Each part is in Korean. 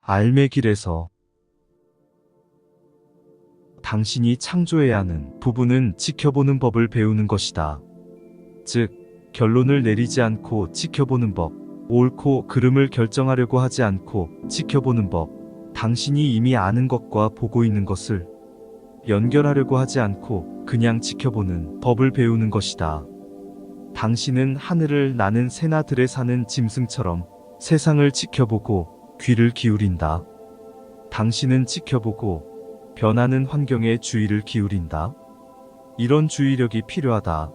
삶의 길에서 당신이 창조해야 하는 부분은 지켜보는 법을 배우는 것이다. 즉, 결론을 내리지 않고 지켜보는 법, 옳고 그름을 결정하려고 하지 않고 지켜보는 법, 당신이 이미 아는 것과 보고 있는 것을 연결하려고 하지 않고 그냥 지켜보는 법을 배우는 것이다. 당신은 하늘을 나는 새나 들에 사는 짐승처럼 세상을 지켜보고 귀를 기울인다. 당신은 지켜보고 변하는 환경에 주의를 기울인다. 이런 주의력이 필요하다.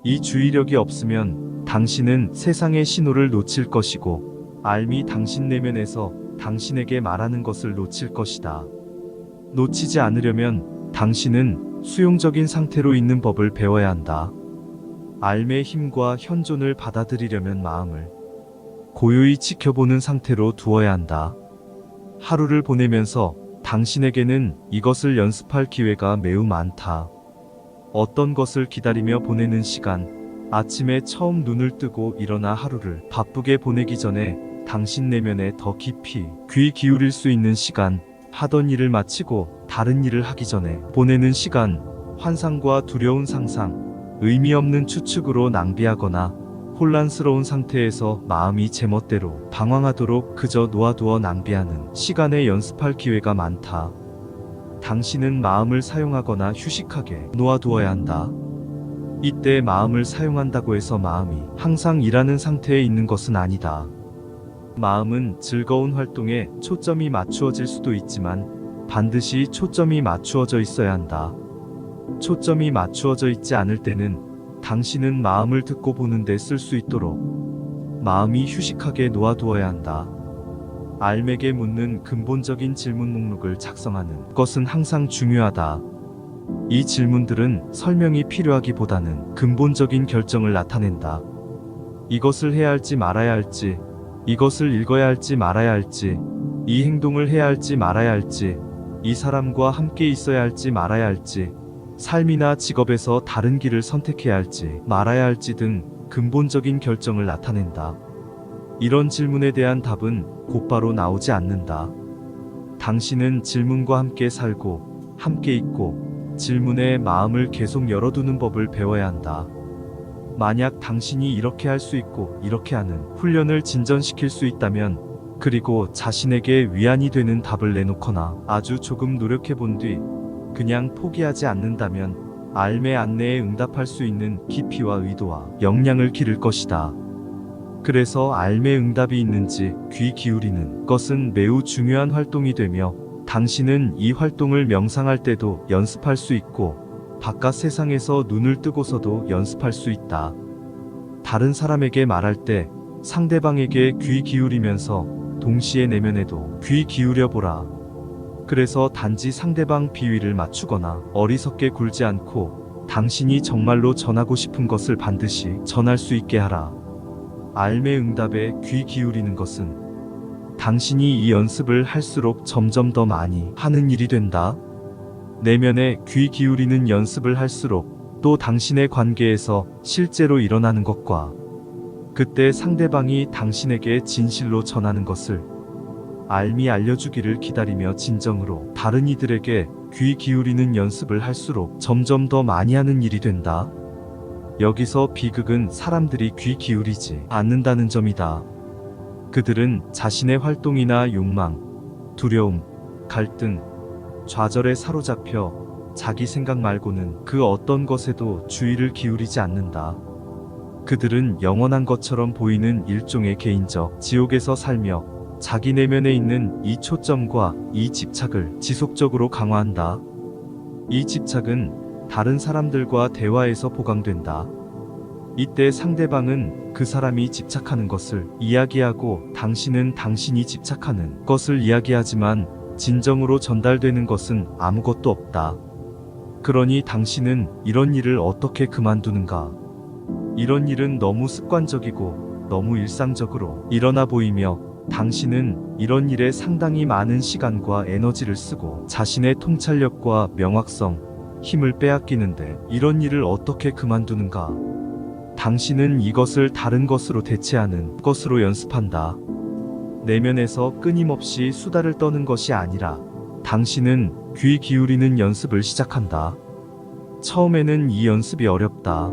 이 주의력이 없으면 당신은 세상의 신호를 놓칠 것이고 알미 당신 내면에서 당신에게 말하는 것을 놓칠 것이다. 놓치지 않으려면 당신은 수용적인 상태로 있는 법을 배워야 한다. 알의 힘과 현존을 받아들이려면 마음을 고요히 지켜보는 상태로 두어야 한다. 하루를 보내면서 당신에게는 이것을 연습할 기회가 매우 많다. 어떤 것을 기다리며 보내는 시간, 아침에 처음 눈을 뜨고 일어나 하루를 바쁘게 보내기 전에 당신 내면에 더 깊이 귀 기울일 수 있는 시간, 하던 일을 마치고 다른 일을 하기 전에 보내는 시간, 환상과 두려운 상상, 의미 없는 추측으로 낭비하거나 혼란스러운 상태에서 마음이 제멋대로 방황하도록 그저 놓아두어 낭비하는 시간에 연습할 기회가 많다. 당신은 마음을 사용하거나 휴식하게 놓아두어야 한다. 이때 마음을 사용한다고 해서 마음이 항상 일하는 상태에 있는 것은 아니다. 마음은 즐거운 활동에 초점이 맞추어질 수도 있지만 반드시 초점이 맞추어져 있어야 한다. 초점이 맞추어져 있지 않을 때는 당신은 마음을 듣고 보는데 쓸 수 있도록 마음이 휴식하게 놓아두어야 한다. 알맥에 묻는 근본적인 질문 목록을 작성하는 것은 항상 중요하다. 이 질문들은 설명이 필요하기보다는 근본적인 결정을 나타낸다. 이것을 해야 할지 말아야 할지, 이것을 읽어야 할지 말아야 할지, 이 행동을 해야 할지 말아야 할지, 이 사람과 함께 있어야 할지 말아야 할지, 삶이나 직업에서 다른 길을 선택해야 할지 말아야 할지 등 근본적인 결정을 나타낸다. 이런 질문에 대한 답은 곧바로 나오지 않는다. 당신은 질문과 함께 살고 함께 있고 질문에 마음을 계속 열어두는 법을 배워야 한다. 만약 당신이 이렇게 할 수 있고 이렇게 하는 훈련을 진전시킬 수 있다면, 그리고 자신에게 위안이 되는 답을 내놓거나 아주 조금 노력해 본 뒤 그냥 포기하지 않는다면 알매 안내에 응답할 수 있는 깊이와 의도와 역량을 기를 것이다. 그래서 알매 응답이 있는지 귀 기울이는 것은 매우 중요한 활동이 되며, 당신은 이 활동을 명상할 때도 연습할 수 있고 바깥 세상에서 눈을 뜨고서도 연습할 수 있다. 다른 사람에게 말할 때 상대방에게 귀 기울이면서 동시에 내면에도 귀 기울여 보라. 그래서 단지 상대방 비위를 맞추거나 어리석게 굴지 않고 당신이 정말로 전하고 싶은 것을 반드시 전할 수 있게 하라. 알매 응답에 귀 기울이는 것은 당신이 이 연습을 할수록 점점 더 많이 하는 일이 된다. 내면에 귀 기울이는 연습을 할수록 또 당신의 관계에서 실제로 일어나는 것과 그때 상대방이 당신에게 진실로 전하는 것을 알미 알려주기를 기다리며 진정으로 다른 이들에게 귀 기울이는 연습을 할수록 점점 더 많이 하는 일이 된다. 여기서 비극은 사람들이 귀 기울이지 않는다는 점이다. 그들은 자신의 활동이나 욕망, 두려움, 갈등, 좌절에 사로잡혀 자기 생각 말고는 그 어떤 것에도 주의를 기울이지 않는다. 그들은 영원한 것처럼 보이는 일종의 개인적 지옥에서 살며 자기 내면에 있는 이 초점과 이 집착을 지속적으로 강화한다. 이 집착은 다른 사람들과 대화에서 보강된다. 이때 상대방은 그 사람이 집착하는 것을 이야기하고 당신은 당신이 집착하는 것을 이야기하지만 진정으로 전달되는 것은 아무것도 없다. 그러니 당신은 이런 일을 어떻게 그만두는가? 이런 일은 너무 습관적이고 너무 일상적으로 일어나 보이며 당신은 이런 일에 상당히 많은 시간과 에너지를 쓰고 자신의 통찰력과 명확성, 힘을 빼앗기는데 이런 일을 어떻게 그만두는가? 당신은 이것을 다른 것으로 대체하는 것으로 연습한다. 내면에서 끊임없이 수다를 떠는 것이 아니라 당신은 귀 기울이는 연습을 시작한다. 처음에는 이 연습이 어렵다.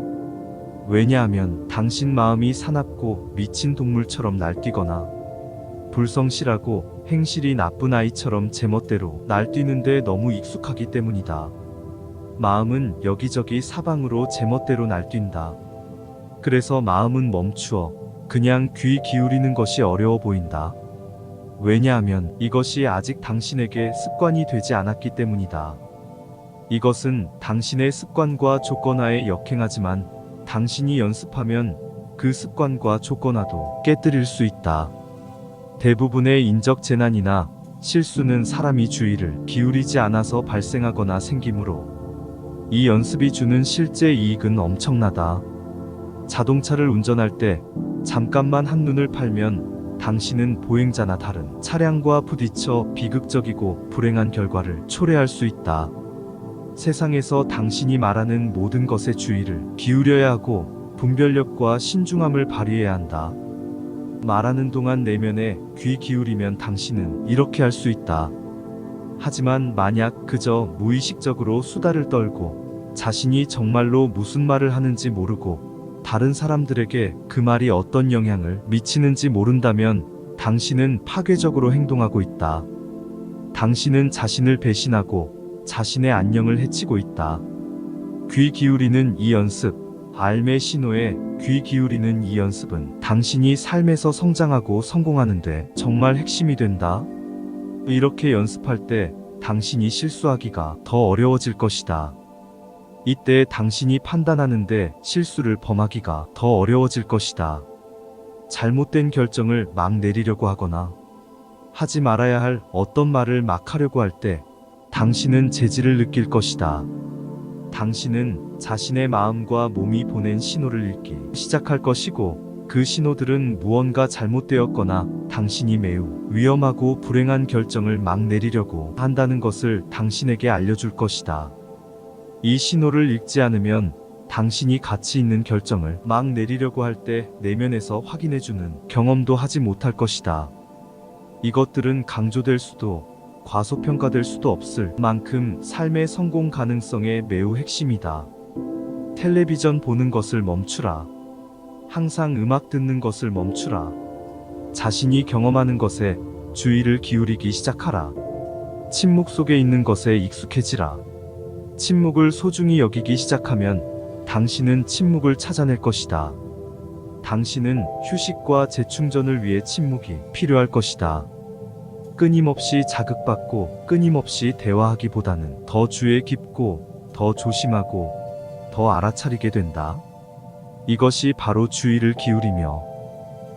왜냐하면 당신 마음이 사납고 미친 동물처럼 날뛰거나 불성실하고 행실이 나쁜 아이처럼 제멋대로 날뛰는데 너무 익숙하기 때문이다. 마음은 여기저기 사방으로 제멋대로 날뛴다. 그래서 마음은 멈추어 그냥 귀 기울이는 것이 어려워 보인다. 왜냐하면 이것이 아직 당신에게 습관이 되지 않았기 때문이다. 이것은 당신의 습관과 조건하에 역행하지만 당신이 연습하면 그 습관과 조건하도 깨뜨릴 수 있다. 대부분의 인적 재난이나 실수는 사람이 주의를 기울이지 않아서 발생하거나 생기므로 이 연습이 주는 실제 이익은 엄청나다. 자동차를 운전할 때 잠깐만 한눈을 팔면 당신은 보행자나 다른 차량과 부딪혀 비극적이고 불행한 결과를 초래할 수 있다. 세상에서 당신이 말하는 모든 것에 주의를 기울여야 하고 분별력과 신중함을 발휘해야 한다. 말하는 동안 내면에 귀 기울이면 당신은 이렇게 할 수 있다. 하지만 만약 그저 무의식적으로 수다를 떨고 자신이 정말로 무슨 말을 하는지 모르고 다른 사람들에게 그 말이 어떤 영향을 미치는지 모른다면 당신은 파괴적으로 행동하고 있다. 당신은 자신을 배신하고 자신의 안녕을 해치고 있다. 귀 기울이는 이 연습, 알매 신호에 귀 기울이는 이 연습은 당신이 삶에서 성장하고 성공하는데 정말 핵심이 된다. 이렇게 연습할 때 당신이 실수하기가 더 어려워질 것이다. 이때 당신이 판단하는데 실수를 범하기가 더 어려워질 것이다. 잘못된 결정을 막 내리려고 하거나 하지 말아야 할 어떤 말을 막 하려고 할 때 당신은 재질을 느낄 것이다. 당신은 자신의 마음과 몸이 보낸 신호를 읽기 시작할 것이고 그 신호들은 무언가 잘못되었거나 당신이 매우 위험하고 불행한 결정을 막 내리려고 한다는 것을 당신에게 알려줄 것이다. 이 신호를 읽지 않으면 당신이 가치 있는 결정을 막 내리려고 할 때 내면에서 확인해주는 경험도 하지 못할 것이다. 이것들은 강조될 수도 과소평가될 수도 없을 만큼 삶의 성공 가능성의 매우 핵심이다. 텔레비전 보는 것을 멈추라. 항상 음악 듣는 것을 멈추라. 자신이 경험하는 것에 주의를 기울이기 시작하라. 침묵 속에 있는 것에 익숙해지라. 침묵을 소중히 여기기 시작하면 당신은 침묵을 찾아낼 것이다. 당신은 휴식과 재충전을 위해 침묵이 필요할 것이다. 끊임없이 자극받고 끊임없이 대화하기보다는 더 주의 깊고 더 조심하고 더 알아차리게 된다. 이것이 바로 주의를 기울이며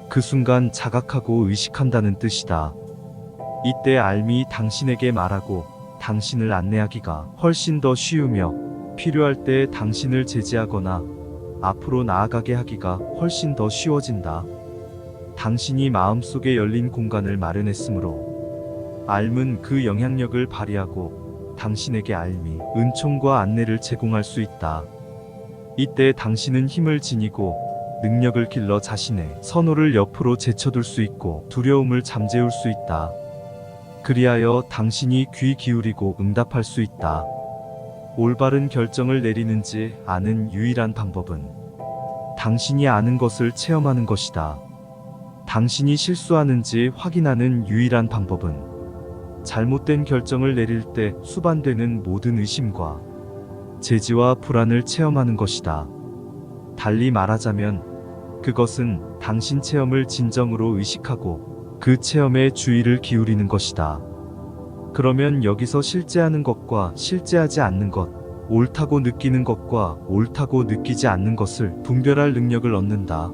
그 순간 자각하고 의식한다는 뜻이다. 이때 알미 당신에게 말하고 당신을 안내하기가 훨씬 더 쉬우며 필요할 때 당신을 제지하거나 앞으로 나아가게 하기가 훨씬 더 쉬워진다. 당신이 마음속에 열린 공간을 마련했으므로 알은 그 영향력을 발휘하고 당신에게 알미, 은총과 안내를 제공할 수 있다. 이때 당신은 힘을 지니고 능력을 길러 자신의 선호를 옆으로 제쳐둘 수 있고 두려움을 잠재울 수 있다. 그리하여 당신이 귀 기울이고 응답할 수 있다. 올바른 결정을 내리는지 아는 유일한 방법은 당신이 아는 것을 체험하는 것이다. 당신이 실수하는지 확인하는 유일한 방법은 잘못된 결정을 내릴 때 수반되는 모든 의심과 제지와 불안을 체험하는 것이다. 달리 말하자면 그것은 당신 체험을 진정으로 의식하고 그 체험에 주의를 기울이는 것이다. 그러면 여기서 실제하는 것과 실제하지 않는 것, 옳다고 느끼는 것과 옳다고 느끼지 않는 것을 분별할 능력을 얻는다.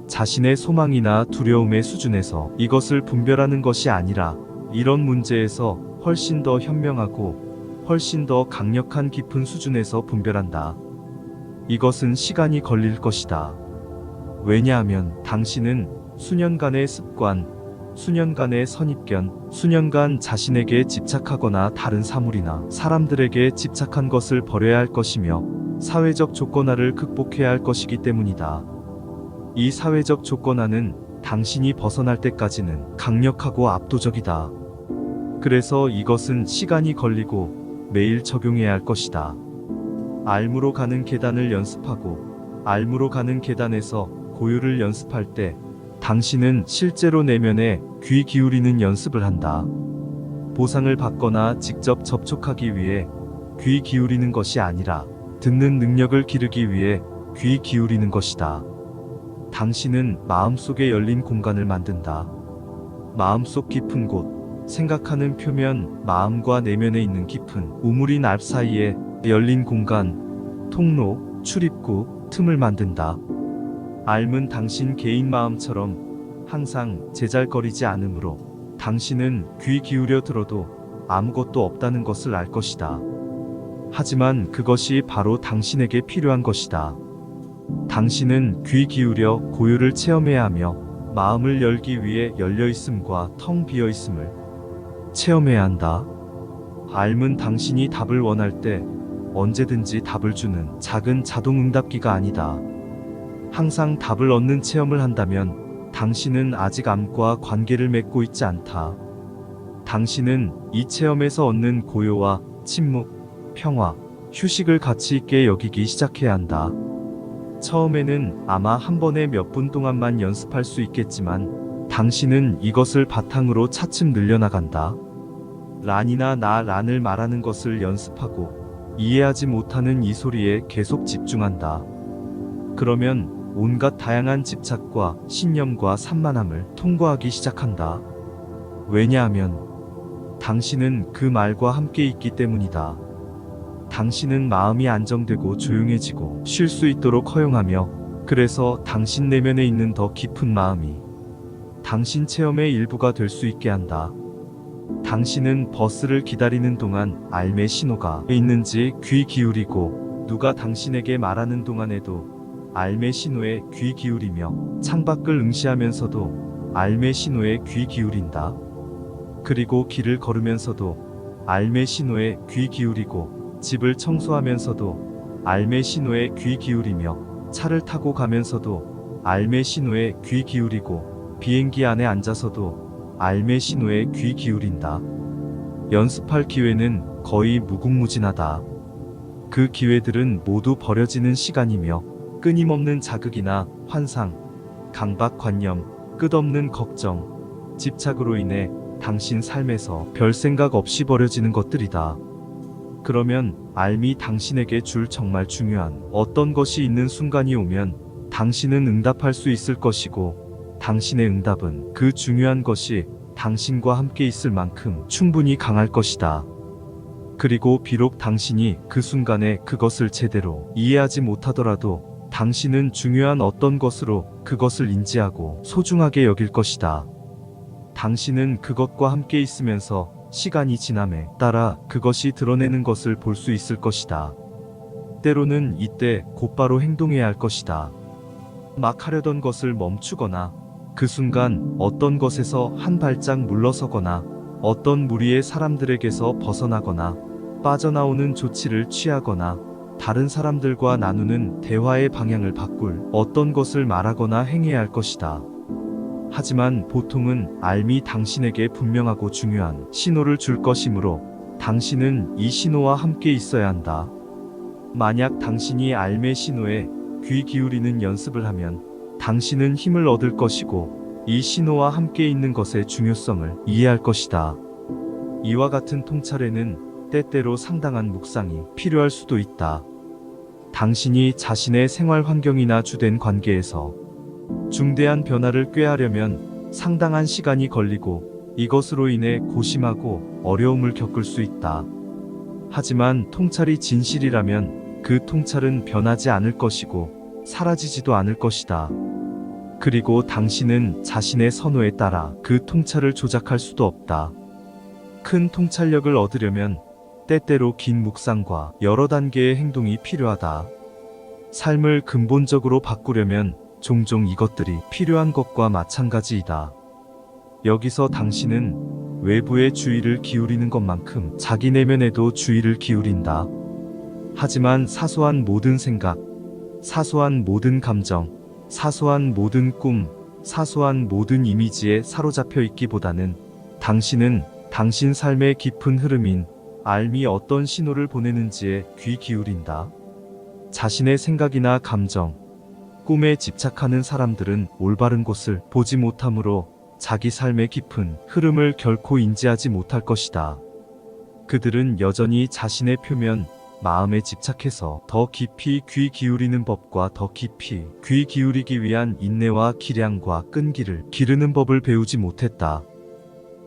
자신의 소망이나 두려움의 수준에서 이것을 분별하는 것이 아니라 이런 문제에서 훨씬 더 현명하고 훨씬 더 강력한 깊은 수준에서 분별한다. 이것은 시간이 걸릴 것이다. 왜냐하면 당신은 수년간의 습관, 수년간의 선입견, 수년간 자신에게 집착하거나 다른 사물이나 사람들에게 집착한 것을 버려야 할 것이며 사회적 조건화를 극복해야 할 것이기 때문이다. 이 사회적 조건화는 당신이 벗어날 때까지는 강력하고 압도적이다. 그래서 이것은 시간이 걸리고 매일 적용해야 할 것이다. 알무로 가는 계단을 연습하고 알무로 가는 계단에서 고요를 연습할 때 당신은 실제로 내면에 귀 기울이는 연습을 한다. 보상을 받거나 직접 접촉하기 위해 귀 기울이는 것이 아니라 듣는 능력을 기르기 위해 귀 기울이는 것이다. 당신은 마음속에 열린 공간을 만든다. 마음속 깊은 곳, 생각하는 표면, 마음과 내면에 있는 깊은 우물인 알 사이에 열린 공간, 통로, 출입구, 틈을 만든다. 알은 당신 개인 마음처럼 항상 제잘거리지 않으므로 당신은 귀 기울여 들어도 아무것도 없다는 것을 알 것이다. 하지만 그것이 바로 당신에게 필요한 것이다. 당신은 귀 기울여 고요를 체험해야 하며 마음을 열기 위해 열려있음과 텅 비어있음을 체험해야 한다. 알은 당신이 답을 원할 때 언제든지 답을 주는 작은 자동응답기가 아니다. 항상 답을 얻는 체험을 한다면 당신은 아직 암과 관계를 맺고 있지 않다. 당신은 이 체험에서 얻는 고요와 침묵, 평화, 휴식을 가치 있게 여기기 시작해야 한다. 처음에는 아마 한 번에 몇 분 동안만 연습할 수 있겠지만 당신은 이것을 바탕으로 차츰 늘려나간다. 란이나 나 란을 말하는 것을 연습하고 이해하지 못하는 이 소리에 계속 집중한다. 그러면 온갖 다양한 집착과 신념과 산만함을 통과하기 시작한다. 왜냐하면 당신은 그 말과 함께 있기 때문이다. 당신은 마음이 안정되고 조용해지고 쉴 수 있도록 허용하며 그래서 당신 내면에 있는 더 깊은 마음이 당신 체험의 일부가 될 수 있게 한다. 당신은 버스를 기다리는 동안 알매 신호가 있는지 귀 기울이고 누가 당신에게 말하는 동안에도 알매 신호에 귀 기울이며 창밖을 응시하면서도 알매 신호에 귀 기울인다. 그리고 길을 걸으면서도 알매 신호에 귀 기울이고 집을 청소하면서도 알매 신호에 귀 기울이며 차를 타고 가면서도 알매 신호에 귀 기울이고 비행기 안에 앉아서도 알매 신호에 귀 기울인다. 연습할 기회는 거의 무궁무진하다. 그 기회들은 모두 버려지는 시간이며 끊임없는 자극이나 환상, 강박관념, 끝없는 걱정, 집착으로 인해 당신 삶에서 별 생각 없이 버려지는 것들이다. 그러면 알미 당신에게 줄 정말 중요한 어떤 것이 있는 순간이 오면 당신은 응답할 수 있을 것이고 당신의 응답은 그 중요한 것이 당신과 함께 있을 만큼 충분히 강할 것이다. 그리고 비록 당신이 그 순간에 그것을 제대로 이해하지 못하더라도 당신은 중요한 어떤 것으로 그것을 인지하고 소중하게 여길 것이다. 당신은 그것과 함께 있으면서 시간이 지남에 따라 그것이 드러내는 것을 볼 수 있을 것이다. 때로는 이때 곧바로 행동해야 할 것이다. 막 하려던 것을 멈추거나 그 순간 어떤 것에서 한 발짝 물러서거나 어떤 무리의 사람들에게서 벗어나거나 빠져나오는 조치를 취하거나 다른 사람들과 나누는 대화의 방향을 바꿀 어떤 것을 말하거나 행해야 할 것이다. 하지만 보통은 알미 당신에게 분명하고 중요한 신호를 줄 것이므로 당신은 이 신호와 함께 있어야 한다. 만약 당신이 알매 신호에 귀 기울이는 연습을 하면 당신은 힘을 얻을 것이고 이 신호와 함께 있는 것의 중요성을 이해할 것이다. 이와 같은 통찰에는 때때로 상당한 묵상이 필요할 수도 있다. 당신이 자신의 생활 환경이나 주된 관계에서 중대한 변화를 꾀하려면 상당한 시간이 걸리고 이것으로 인해 고심하고 어려움을 겪을 수 있다. 하지만 통찰이 진실이라면 그 통찰은 변하지 않을 것이고 사라지지도 않을 것이다. 그리고 당신은 자신의 선호에 따라 그 통찰을 조작할 수도 없다. 큰 통찰력을 얻으려면 때때로 긴 묵상과 여러 단계의 행동이 필요하다. 삶을 근본적으로 바꾸려면 종종 이것들이 필요한 것과 마찬가지이다. 여기서 당신은 외부에 주의를 기울이는 것만큼 자기 내면에도 주의를 기울인다. 하지만 사소한 모든 생각, 사소한 모든 감정, 사소한 모든 꿈, 사소한 모든 이미지에 사로잡혀 있기보다는 당신은 당신 삶의 깊은 흐름인 알미 어떤 신호를 보내는지에 귀 기울인다. 자신의 생각이나 감정, 꿈에 집착하는 사람들은 올바른 곳을 보지 못하므로 자기 삶의 깊은 흐름을 결코 인지하지 못할 것이다. 그들은 여전히 자신의 표면, 마음에 집착해서 더 깊이 귀 기울이는 법과 더 깊이 귀 기울이기 위한 인내와 기량과 끈기를 기르는 법을 배우지 못했다.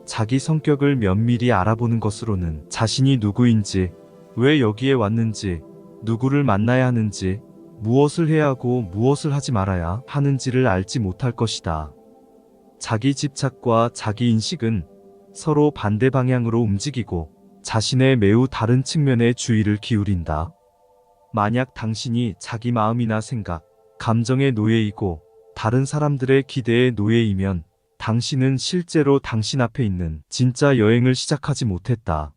자기 성격을 면밀히 알아보는 것으로는 자신이 누구인지, 왜 여기에 왔는지, 누구를 만나야 하는지, 무엇을 해야 하고 무엇을 하지 말아야 하는지를 알지 못할 것이다. 자기 집착과 자기 인식은 서로 반대 방향으로 움직이고 자신의 매우 다른 측면에 주의를 기울인다. 만약 당신이 자기 마음이나 생각, 감정의 노예이고 다른 사람들의 기대의 노예이면 당신은 실제로 당신 앞에 있는 진짜 여행을 시작하지 못했다.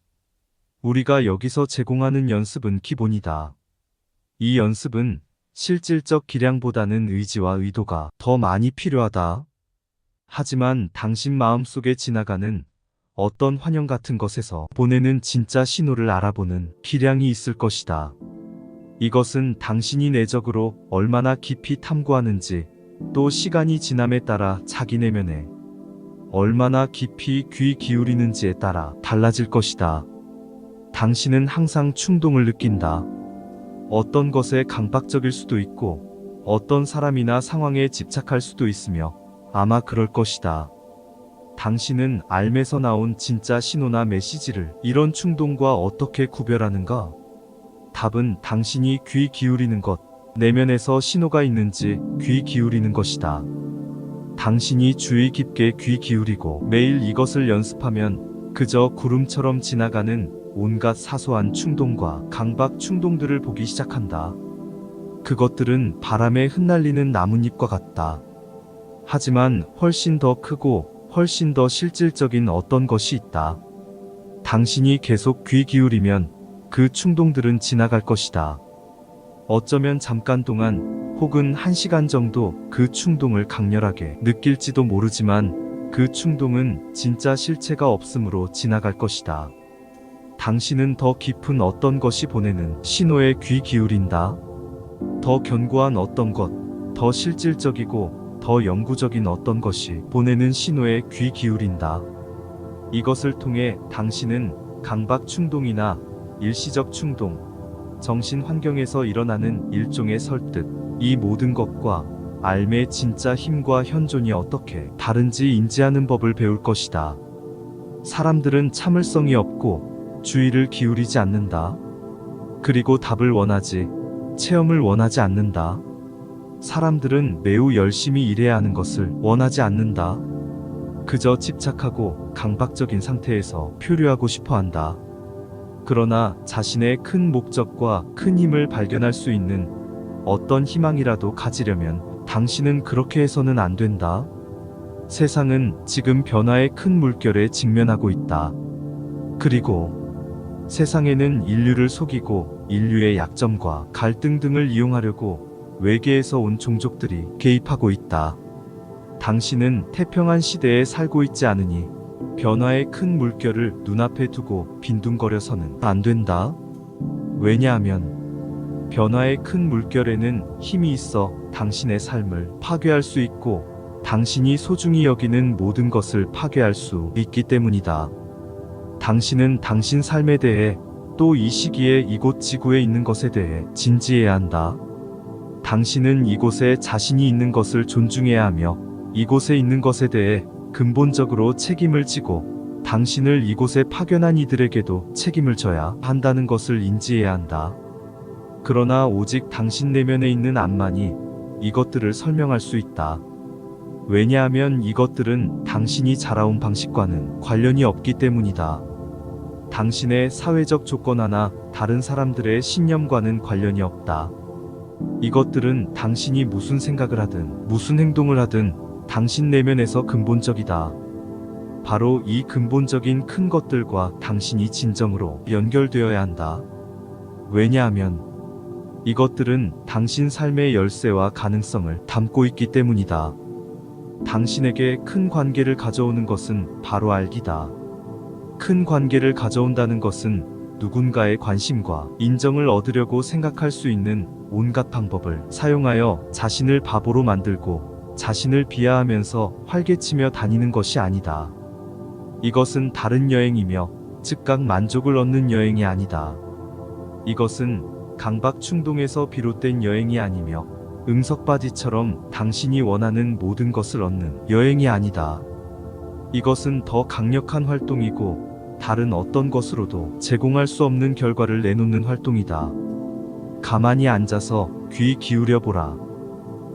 우리가 여기서 제공하는 연습은 기본이다. 이 연습은 실질적 기량보다는 의지와 의도가 더 많이 필요하다. 하지만 당신 마음속에 지나가는 어떤 환영 같은 것에서 보내는 진짜 신호를 알아보는 기량이 있을 것이다. 이것은 당신이 내적으로 얼마나 깊이 탐구하는지, 또 시간이 지남에 따라 자기 내면에 얼마나 깊이 귀 기울이는지에 따라 달라질 것이다. 당신은 항상 충동을 느낀다. 어떤 것에 강박적일 수도 있고 어떤 사람이나 상황에 집착할 수도 있으며 아마 그럴 것이다. 당신은 알매서 나온 진짜 신호나 메시지를 이런 충동과 어떻게 구별하는가? 답은 당신이 귀 기울이는 것, 내면에서 신호가 있는지 귀 기울이는 것이다. 당신이 주의 깊게 귀 기울이고 매일 이것을 연습하면 그저 구름처럼 지나가는 온갖 사소한 충동과 강박 충동들을 보기 시작한다. 그것들은 바람에 흩날리는 나뭇잎과 같다. 하지만 훨씬 더 크고 훨씬 더 실질적인 어떤 것이 있다. 당신이 계속 귀 기울이면 그 충동들은 지나갈 것이다. 어쩌면 잠깐 동안 혹은 1시간 정도 그 충동을 강렬하게 느낄지도 모르지만 그 충동은 진짜 실체가 없으므로 지나갈 것이다. 당신은 더 깊은 어떤 것이 보내는 신호에 귀 기울인다. 더 견고한 어떤 것, 더 실질적이고 더 영구적인 어떤 것이 보내는 신호에 귀 기울인다. 이것을 통해 당신은 강박 충동이나 일시적 충동, 정신 환경에서 일어나는 일종의 설득, 이 모든 것과 알매의 진짜 힘과 현존이 어떻게 다른지 인지하는 법을 배울 것이다. 사람들은 참을성이 없고 주의를 기울이지 않는다. 그리고 답을 원하지, 체험을 원하지 않는다. 사람들은 매우 열심히 일해야 하는 것을 원하지 않는다. 그저 집착하고 강박적인 상태에서 표류하고 싶어 한다. 그러나 자신의 큰 목적과 큰 힘을 발견할 수 있는 어떤 희망이라도 가지려면 당신은 그렇게 해서는 안 된다. 세상은 지금 변화의 큰 물결에 직면하고 있다. 그리고 세상에는 인류를 속이고 인류의 약점과 갈등 등을 이용하려고 외계에서 온 종족들이 개입하고 있다. 당신은 태평한 시대에 살고 있지 않으니 변화의 큰 물결을 눈앞에 두고 빈둥거려서는 안 된다. 왜냐하면 변화의 큰 물결에는 힘이 있어 당신의 삶을 파괴할 수 있고 당신이 소중히 여기는 모든 것을 파괴할 수 있기 때문이다. 당신은 당신 삶에 대해 또 이 시기에 이곳 지구에 있는 것에 대해 진지해야 한다. 당신은 이곳에 자신이 있는 것을 존중해야 하며 이곳에 있는 것에 대해 근본적으로 책임을 지고 당신을 이곳에 파견한 이들에게도 책임을 져야 한다는 것을 인지해야 한다. 그러나 오직 당신 내면에 있는 암만이 이것들을 설명할 수 있다. 왜냐하면 이것들은 당신이 자라온 방식과는 관련이 없기 때문이다. 당신의 사회적 조건 하나 다른 사람들의 신념과는 관련이 없다. 이것들은 당신이 무슨 생각을 하든 무슨 행동을 하든 당신 내면에서 근본적이다. 바로 이 근본적인 큰 것들과 당신이 진정으로 연결되어야 한다. 왜냐하면 이것들은 당신 삶의 열쇠와 가능성을 담고 있기 때문이다. 당신에게 큰 관계를 가져오는 것은 바로 알기다. 큰 관계를 가져온다는 것은 누군가의 관심과 인정을 얻으려고 생각할 수 있는 온갖 방법을 사용하여 자신을 바보로 만들고 자신을 비하하면서 활개치며 다니는 것이 아니다. 이것은 다른 여행이며 즉각 만족을 얻는 여행이 아니다. 이것은 강박 충동에서 비롯된 여행이 아니며 응석바지처럼 당신이 원하는 모든 것을 얻는 여행이 아니다. 이것은 더 강력한 활동이고 다른 어떤 것으로도 제공할 수 없는 결과를 내놓는 활동이다. 가만히 앉아서 귀 기울여 보라.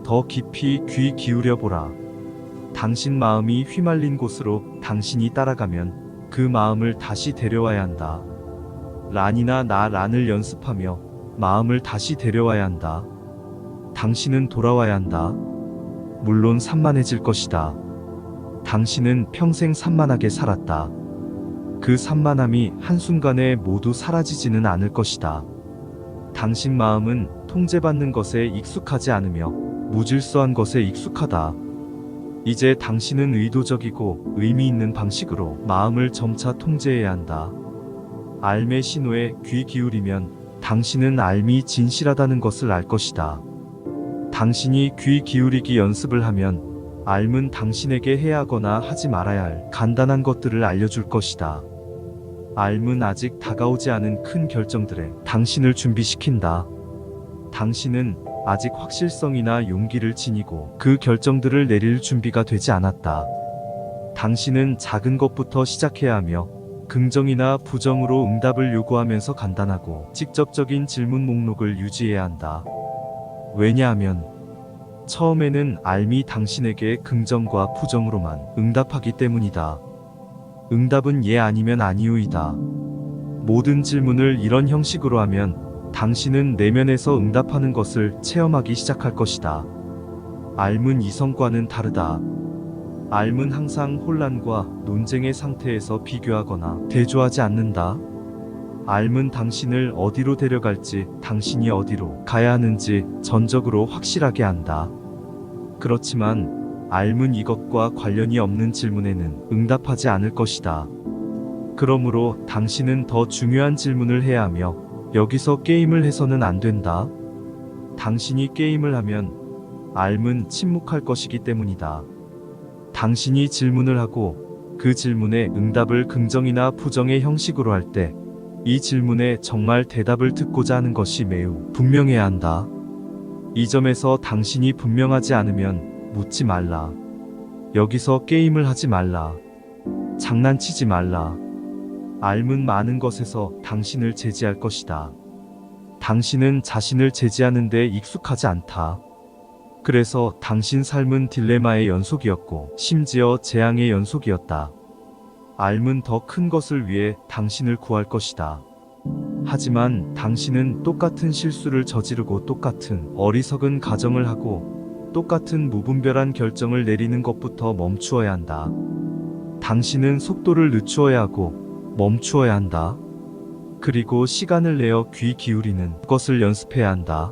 더 깊이 귀 기울여 보라. 당신 마음이 휘말린 곳으로 당신이 따라가면 그 마음을 다시 데려와야 한다. 란이나 나 란을 연습하며 마음을 다시 데려와야 한다. 당신은 돌아와야 한다. 물론 산만해질 것이다. 당신은 평생 산만하게 살았다. 그 산만함이 한순간에 모두 사라지지는 않을 것이다. 당신 마음은 통제받는 것에 익숙하지 않으며 무질서한 것에 익숙하다. 이제 당신은 의도적이고 의미 있는 방식으로 마음을 점차 통제해야 한다. 알매 신호에 귀 기울이면 당신은 알미 진실하다는 것을 알 것이다. 당신이 귀 기울이기 연습을 하면 알은 당신에게 해야 하거나 하지 말아야 할 간단한 것들을 알려줄 것이다. 알은 아직 다가오지 않은 큰 결정들에 당신을 준비시킨다. 당신은 아직 확실성이나 용기를 지니고 그 결정들을 내릴 준비가 되지 않았다. 당신은 작은 것부터 시작해야 하며 긍정이나 부정으로 응답을 요구하면서 간단하고 직접적인 질문 목록을 유지해야 한다. 왜냐하면 처음에는 알미 당신에게 긍정과 부정으로만 응답하기 때문이다. 응답은 예 아니면 아니오이다. 모든 질문을 이런 형식으로 하면 당신은 내면에서 응답하는 것을 체험하기 시작할 것이다. 알은 이성과는 다르다. 알은 항상 혼란과 논쟁의 상태에서 비교하거나 대조하지 않는다. 알은 당신을 어디로 데려갈지, 당신이 어디로 가야 하는지 전적으로 확실하게 안다. 그렇지만 알은 이것과 관련이 없는 질문에는 응답하지 않을 것이다. 그러므로 당신은 더 중요한 질문을 해야 하며 여기서 게임을 해서는 안 된다. 당신이 게임을 하면 알은 침묵할 것이기 때문이다. 당신이 질문을 하고 그 질문에 응답을 긍정이나 부정의 형식으로 할 때 이 질문에 정말 대답을 듣고자 하는 것이 매우 분명해야 한다. 이 점에서 당신이 분명하지 않으면 묻지 말라. 여기서 게임을 하지 말라. 장난치지 말라. 알은 많은 것에서 당신을 제지할 것이다. 당신은 자신을 제지하는 데 익숙하지 않다. 그래서 당신 삶은 딜레마의 연속이었고 심지어 재앙의 연속이었다. 알은 더 큰 것을 위해 당신을 구할 것이다. 하지만 당신은 똑같은 실수를 저지르고 똑같은 어리석은 가정을 하고 똑같은 무분별한 결정을 내리는 것부터 멈추어야 한다. 당신은 속도를 늦추어야 하고 멈추어야 한다. 그리고 시간을 내어 귀 기울이는 것을 연습해야 한다.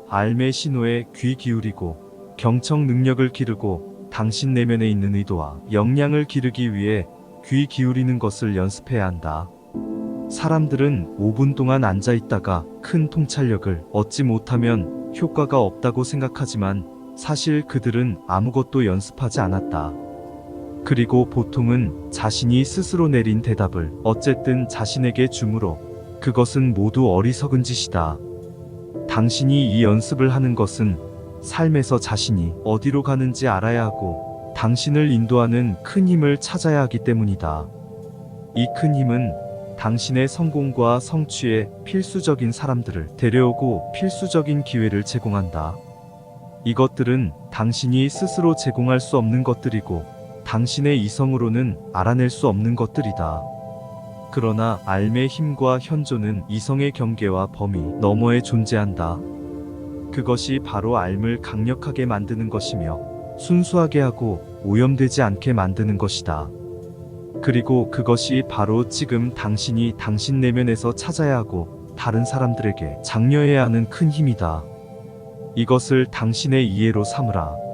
알매 신호에 귀 기울이고 경청 능력을 기르고 당신 내면에 있는 의도와 역량을 기르기 위해 귀 기울이는 것을 연습해야 한다. 사람들은 5분 동안 앉아 있다가 큰 통찰력을 얻지 못하면 효과가 없다고 생각하지만 사실 그들은 아무것도 연습하지 않았다. 그리고 보통은 자신이 스스로 내린 대답을 어쨌든 자신에게 주므로 그것은 모두 어리석은 짓이다. 당신이 이 연습을 하는 것은 삶에서 자신이 어디로 가는지 알아야 하고 당신을 인도하는 큰 힘을 찾아야 하기 때문이다. 이 큰 힘은 당신의 성공과 성취에 필수적인 사람들을 데려오고 필수적인 기회를 제공한다. 이것들은 당신이 스스로 제공할 수 없는 것들이고 당신의 이성으로는 알아낼 수 없는 것들이다. 그러나 알의 힘과 현존은 이성의 경계와 범위 너머에 존재한다. 그것이 바로 알을 강력하게 만드는 것이며 순수하게 하고 오염되지 않게 만드는 것이다. 그리고 그것이 바로 지금 당신이 당신 내면에서 찾아야 하고 다른 사람들에게 장려해야 하는 큰 힘이다. 이것을 당신의 이해로 삼으라.